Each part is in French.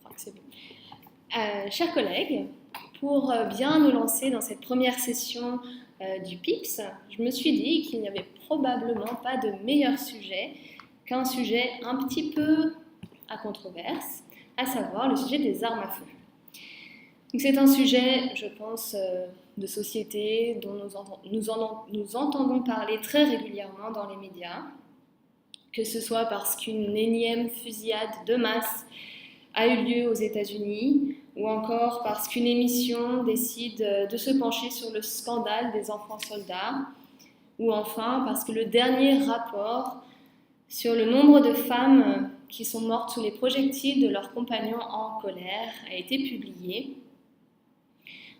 crois que c'est bon. Chers collègues, pour bien nous lancer dans cette première session du PIPS, je me suis dit qu'il n'y avait probablement pas de meilleur sujet qu'un sujet un petit peu à controverse, à savoir le sujet des armes à feu. Donc c'est un sujet, je pense, de société dont nous entendons parler très régulièrement dans les médias, que ce soit parce qu'une énième fusillade de masse a eu lieu aux États-Unis, ou encore parce qu'une émission décide de se pencher sur le scandale des enfants soldats, ou enfin parce que le dernier rapport sur le nombre de femmes qui sont mortes sous les projectiles de leurs compagnons en colère a été publié.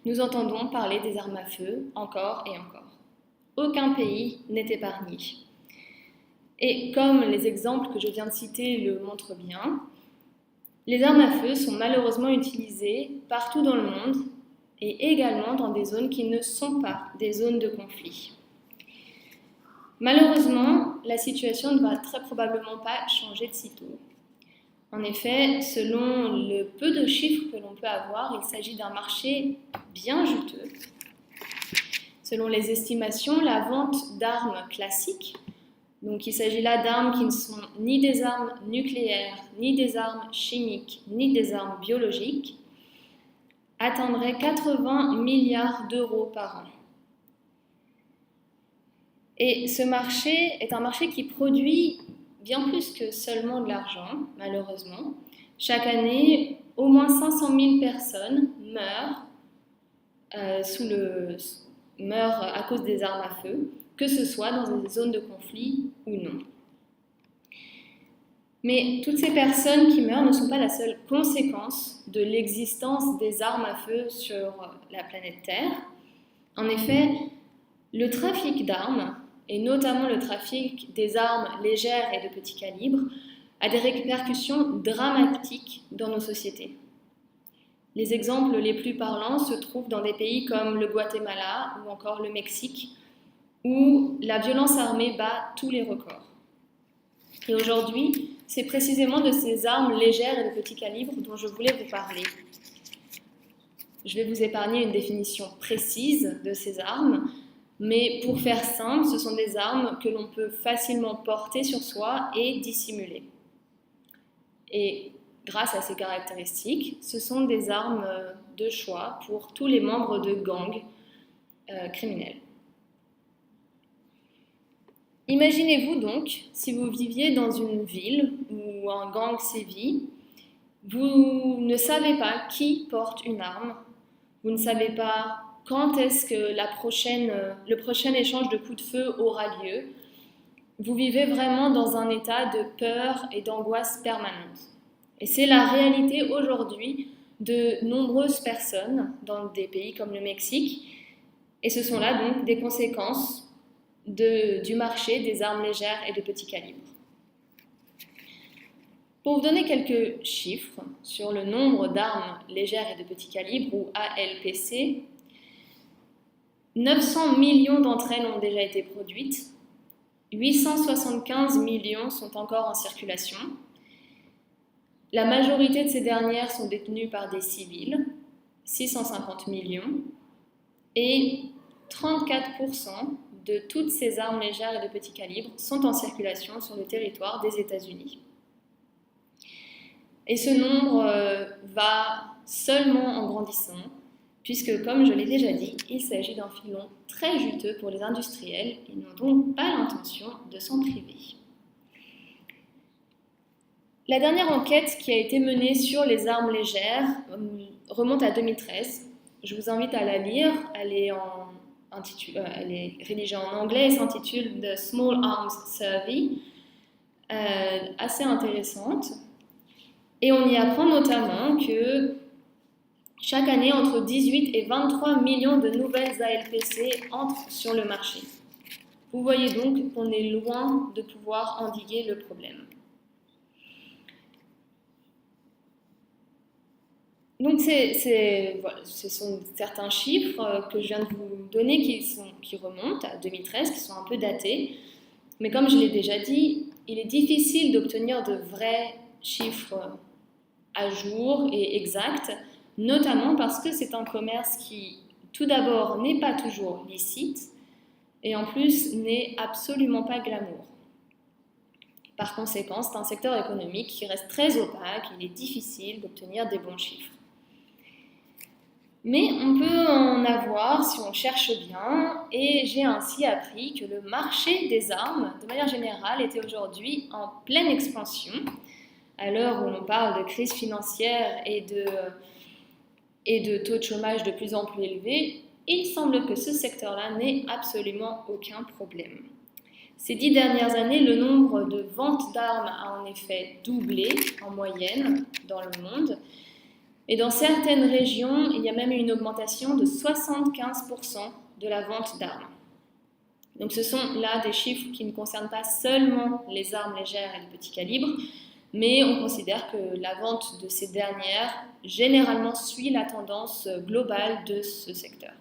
Nous entendons parler des armes à feu encore et encore. Aucun pays n'est épargné. Et comme les exemples que je viens de citer le montrent bien, les armes à feu sont malheureusement utilisées partout dans le monde et également dans des zones qui ne sont pas des zones de conflit. Malheureusement, la situation ne va très probablement pas changer de sitôt. En effet, selon le peu de chiffres que l'on peut avoir, il s'agit d'un marché bien juteux. Selon les estimations, la vente d'armes classiques, donc il s'agit là d'armes qui ne sont ni des armes nucléaires, ni des armes chimiques, ni des armes biologiques, atteindrait 80 milliards d'euros par an. Et ce marché est un marché qui produit bien plus que seulement de l'argent, malheureusement. Chaque année, au moins 500 000 personnes meurent à cause des armes à feu, que ce soit dans des zones de conflit ou non. Mais toutes ces personnes qui meurent ne sont pas la seule conséquence de l'existence des armes à feu sur la planète Terre. En effet, le trafic d'armes, et notamment le trafic des armes légères et de petit calibre, a des répercussions dramatiques dans nos sociétés. Les exemples les plus parlants se trouvent dans des pays comme le Guatemala ou encore le Mexique, où la violence armée bat tous les records. Et aujourd'hui, c'est précisément de ces armes légères et de petit calibre dont je voulais vous parler. Je vais vous épargner une définition précise de ces armes, mais pour faire simple, ce sont des armes que l'on peut facilement porter sur soi et dissimuler. Et grâce à ces caractéristiques, ce sont des armes de choix pour tous les membres de gangs criminels. Imaginez-vous donc si vous viviez dans une ville où un gang sévit, vous ne savez pas qui porte une arme, vous ne savez pas quand est-ce que le prochain échange de coups de feu aura lieu. Vous vivez vraiment dans un état de peur et d'angoisse permanente. Et c'est la réalité aujourd'hui de nombreuses personnes dans des pays comme le Mexique. Et ce sont là donc des conséquences du marché des armes légères et de petit calibre. Pour vous donner quelques chiffres sur le nombre d'armes légères et de petit calibre, ou ALPC, 900 millions d'entre elles ont déjà été produites, 875 millions sont encore en circulation. La majorité de ces dernières sont détenues par des civils, 650 millions, et 34% de toutes ces armes légères et de petit calibre sont en circulation sur le territoire des États-Unis. Et ce nombre va seulement en grandissant, puisque, comme je l'ai déjà dit, il s'agit d'un filon très juteux pour les industriels. Ils n'ont donc pas l'intention de s'en priver. La dernière enquête qui a été menée sur les armes légères remonte à 2013. Je vous invite à la lire. Elle est rédigée en anglais et s'intitule The Small Arms Survey, assez intéressante. Et on y apprend notamment que chaque année, entre 18 et 23 millions de nouvelles ALPC entrent sur le marché. Vous voyez donc qu'on est loin de pouvoir endiguer le problème. Donc ce sont certains chiffres que je viens de vous donner qui remontent à 2013, qui sont un peu datés. Mais comme je l'ai déjà dit, il est difficile d'obtenir de vrais chiffres à jour et exact, notamment parce que c'est un commerce qui, tout d'abord, n'est pas toujours licite et en plus n'est absolument pas glamour. Par conséquent, c'est un secteur économique qui reste très opaque, il est difficile d'obtenir des bons chiffres. Mais on peut en avoir si on cherche bien, et j'ai ainsi appris que le marché des armes, de manière générale, était aujourd'hui en pleine expansion, à l'heure où l'on parle de crise financière et de taux de chômage de plus en plus élevés. Il semble que ce secteur-là n'ait absolument aucun problème. Ces 10 dernières années, le nombre de ventes d'armes a en effet doublé en moyenne dans le monde. Et dans certaines régions, il y a même eu une augmentation de 75% de la vente d'armes. Donc ce sont là des chiffres qui ne concernent pas seulement les armes légères et de petit calibre, mais on considère que la vente de ces dernières généralement suit la tendance globale de ce secteur.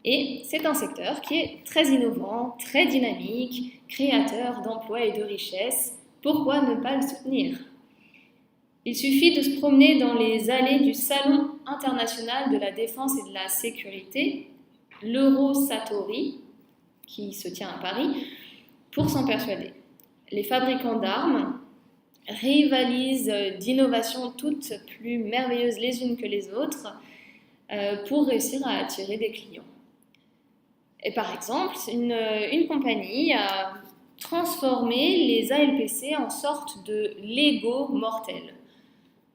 Et c'est un secteur qui est très innovant, très dynamique, créateur d'emplois et de richesses. Pourquoi ne pas le soutenir ? Il suffit de se promener dans les allées du Salon international de la défense et de la sécurité, l'Eurosatory, qui se tient à Paris, pour s'en persuader. Les fabricants d'armes rivalisent d'innovations toutes plus merveilleuses les unes que les autres pour réussir à attirer des clients. Et par exemple, une compagnie a transformé les ALPC en sorte de Lego mortels.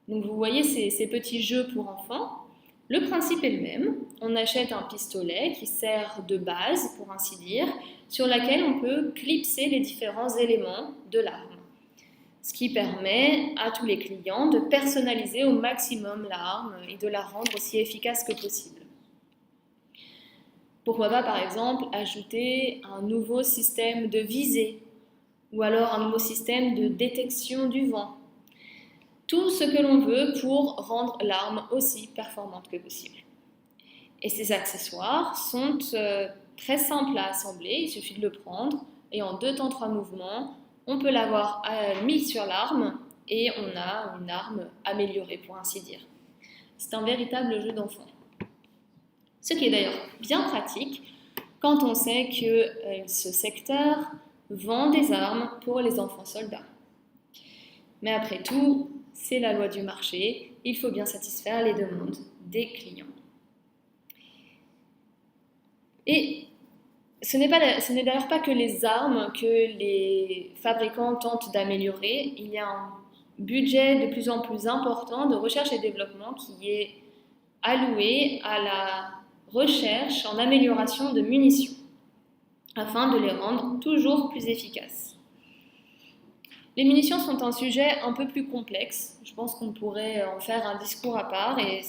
Donc vous voyez ces petits jeux pour enfants. Le principe est le même. On achète un pistolet qui sert de base, pour ainsi dire, sur laquelle on peut clipser les différents éléments de l'arme. Ce qui permet à tous les clients de personnaliser au maximum l'arme et de la rendre aussi efficace que possible. Pourquoi pas, par exemple, ajouter un nouveau système de visée ou alors un nouveau système de détection du vent. Tout ce que l'on veut pour rendre l'arme aussi performante que possible. Et ces accessoires sont très simples à assembler, il suffit de le prendre et en 2 temps 3 mouvements, on peut l'avoir mis sur l'arme et on a une arme améliorée, pour ainsi dire. C'est un véritable jeu d'enfant. Ce qui est d'ailleurs bien pratique quand on sait que ce secteur vend des armes pour les enfants soldats. Mais après tout, c'est la loi du marché, il faut bien satisfaire les demandes des clients. Et ce n'est d'ailleurs pas que les armes que les fabricants tentent d'améliorer, il y a un budget de plus en plus important de recherche et développement qui est alloué à la recherche en amélioration de munitions, afin de les rendre toujours plus efficaces. Les munitions sont un sujet un peu plus complexe. Je pense qu'on pourrait en faire un discours à part et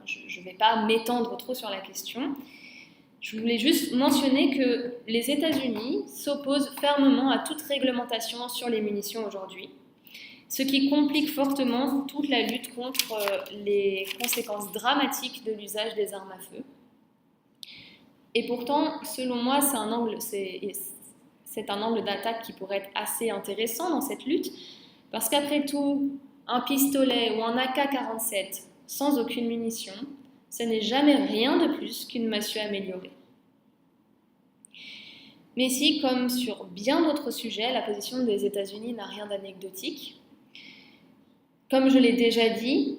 je ne vais pas m'étendre trop sur la question. Je voulais juste mentionner que les États-Unis s'opposent fermement à toute réglementation sur les munitions aujourd'hui, ce qui complique fortement toute la lutte contre les conséquences dramatiques de l'usage des armes à feu. Et pourtant, selon moi, c'est un angle d'attaque qui pourrait être assez intéressant dans cette lutte, parce qu'après tout, un pistolet ou un AK-47 sans aucune munition, ce n'est jamais rien de plus qu'une massue améliorée. Mais ici, comme sur bien d'autres sujets, la position des États-Unis n'a rien d'anecdotique. Comme je l'ai déjà dit,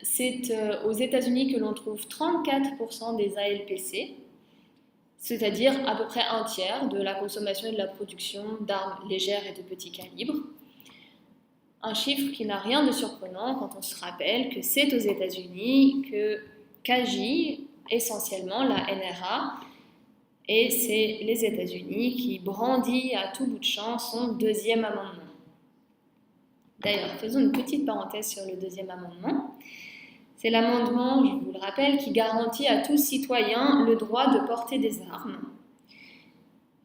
c'est aux États-Unis que l'on trouve 34% des ALPC, c'est-à-dire à peu près un tiers de la consommation et de la production d'armes légères et de petit calibre. Un chiffre qui n'a rien de surprenant quand on se rappelle que c'est aux États-Unis qu'agit essentiellement la NRA, et c'est les États-Unis qui brandit à tout bout de champ son 2e amendement. D'ailleurs, faisons une petite parenthèse sur le 2e amendement. C'est l'amendement, je vous le rappelle, qui garantit à tout citoyen le droit de porter des armes.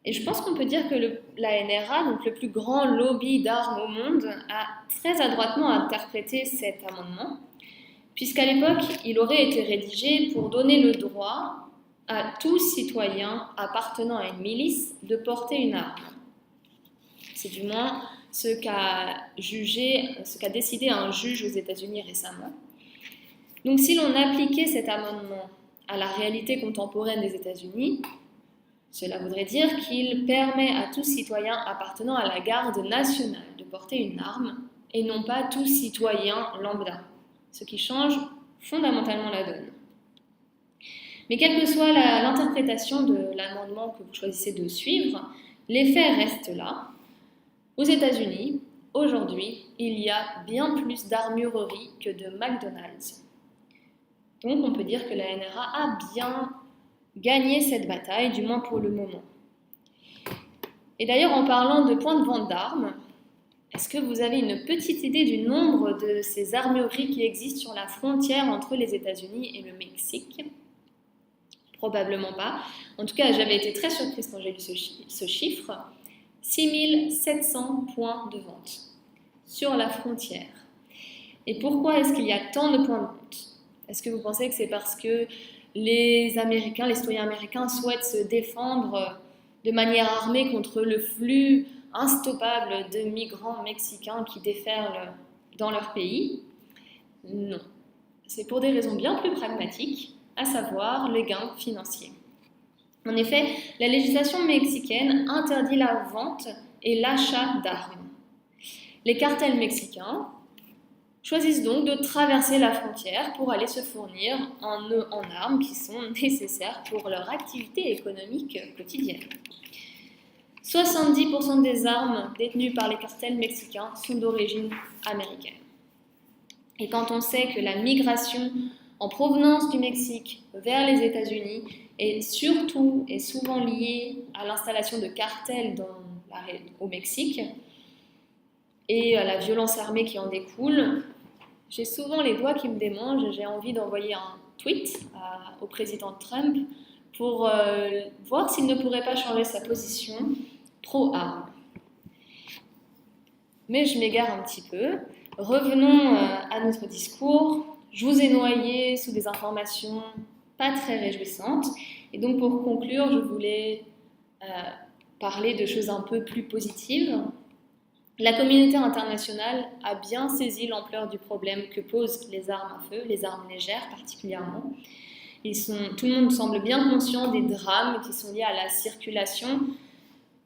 Et je pense qu'on peut dire que la NRA, donc le plus grand lobby d'armes au monde, a très adroitement interprété cet amendement, puisqu'à l'époque, il aurait été rédigé pour donner le droit à tout citoyen appartenant à une milice de porter une arme. C'est du moins ce qu'a décidé un juge aux États-Unis récemment. Donc si l'on appliquait cet amendement à la réalité contemporaine des États-Unis, cela voudrait dire qu'il permet à tout citoyen appartenant à la garde nationale de porter une arme et non pas tout citoyen lambda, ce qui change fondamentalement la donne. Mais quelle que soit l'interprétation de l'amendement que vous choisissez de suivre, les faits restent là. Aux États-Unis, aujourd'hui, il y a bien plus d'armureries que de McDonald's. Donc on peut dire que la NRA a bien gagné cette bataille, du moins pour le moment. Et d'ailleurs, en parlant de points de vente d'armes, est-ce que vous avez une petite idée du nombre de ces armureries qui existent sur la frontière entre les États-Unis et le Mexique ? Probablement pas. En tout cas, j'avais été très surprise quand j'ai lu ce chiffre. 6700 points de vente sur la frontière. Et pourquoi est-ce qu'il y a tant de points de vente ? Est-ce que vous pensez que c'est parce que les citoyens américains souhaitent se défendre de manière armée contre le flux instoppable de migrants mexicains qui déferlent dans leur pays ? Non. C'est pour des raisons bien plus pragmatiques, à savoir les gains financiers. En effet, la législation mexicaine interdit la vente et l'achat d'armes. Les cartels mexicains choisissent donc de traverser la frontière pour aller se fournir en armes qui sont nécessaires pour leur activité économique quotidienne. 70% des armes détenues par les cartels mexicains sont d'origine américaine. Et quand on sait que la migration en provenance du Mexique vers les États-Unis est surtout et souvent liée à l'installation de cartels au Mexique et à la violence armée qui en découle, j'ai souvent les doigts qui me démangent et j'ai envie d'envoyer un tweet au président Trump pour voir s'il ne pourrait pas changer sa position pro-armes. Mais je m'égare un petit peu. Revenons à notre discours. Je vous ai noyé sous des informations pas très réjouissantes. Et donc pour conclure, je voulais parler de choses un peu plus positives. La communauté internationale a bien saisi l'ampleur du problème que posent les armes à feu, les armes légères particulièrement. Tout le monde semble bien conscient des drames qui sont liés à la circulation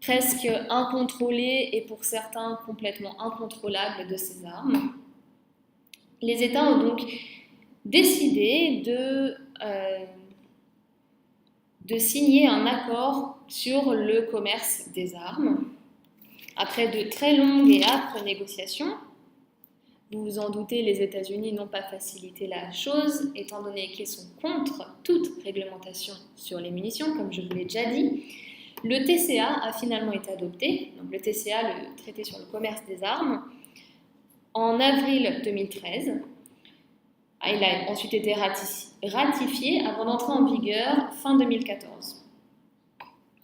presque incontrôlée et pour certains complètement incontrôlable de ces armes. Les États ont donc décidé de signer un accord sur le commerce des armes. Après de très longues et âpres négociations, vous vous en doutez, les États-Unis n'ont pas facilité la chose, étant donné qu'ils sont contre toute réglementation sur les munitions, comme je vous l'ai déjà dit. Le TCA a finalement été adopté, donc le TCA, le traité sur le commerce des armes, en avril 2013. Il a ensuite été ratifié avant d'entrer en vigueur fin 2014.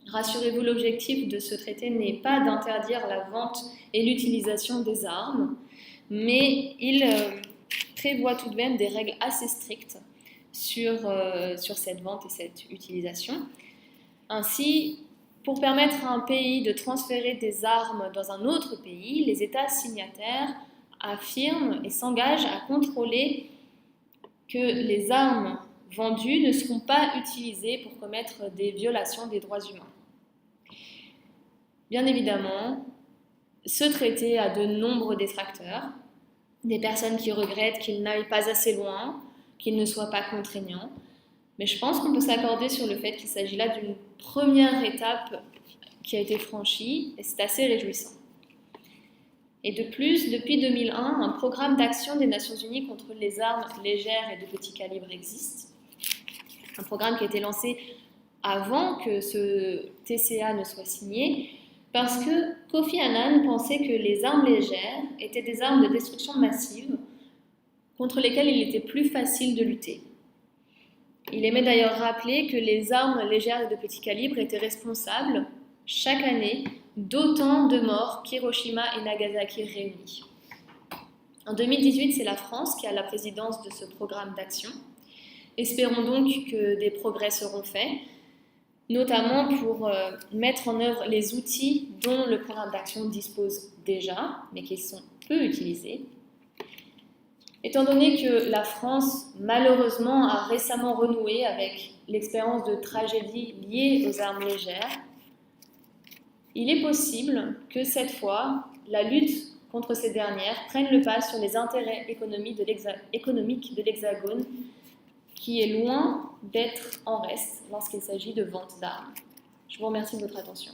Rassurez-vous, l'objectif de ce traité n'est pas d'interdire la vente et l'utilisation des armes, mais il prévoit tout de même des règles assez strictes sur cette vente et cette utilisation. Ainsi, pour permettre à un pays de transférer des armes dans un autre pays, les États signataires affirment et s'engagent à contrôler que les armes vendues ne seront pas utilisées pour commettre des violations des droits humains. Bien évidemment, ce traité a de nombreux détracteurs, des personnes qui regrettent qu'il n'aille pas assez loin, qu'il ne soit pas contraignant, mais je pense qu'on peut s'accorder sur le fait qu'il s'agit là d'une première étape qui a été franchie, et c'est assez réjouissant. Et de plus, depuis 2001, un programme d'action des Nations Unies contre les armes légères et de petit calibre existe. Un programme qui a été lancé avant que ce TCA ne soit signé, parce que Kofi Annan pensait que les armes légères étaient des armes de destruction massive contre lesquelles il était plus facile de lutter. Il aimait d'ailleurs rappeler que les armes légères et de petit calibre étaient responsables, chaque année, d'autant de morts qu'Hiroshima et Nagasaki réunis. En 2018, c'est la France qui a la présidence de ce programme d'action. Espérons donc que des progrès seront faits, notamment pour mettre en œuvre les outils dont le programme d'action dispose déjà, mais qui sont peu utilisés. Étant donné que la France, malheureusement, a récemment renoué avec l'expérience de tragédies liées aux armes légères, il est possible que cette fois, la lutte contre ces dernières prenne le pas sur les intérêts économiques de l'Hexagone, qui est loin d'être en reste lorsqu'il s'agit de vente d'armes. Je vous remercie de votre attention.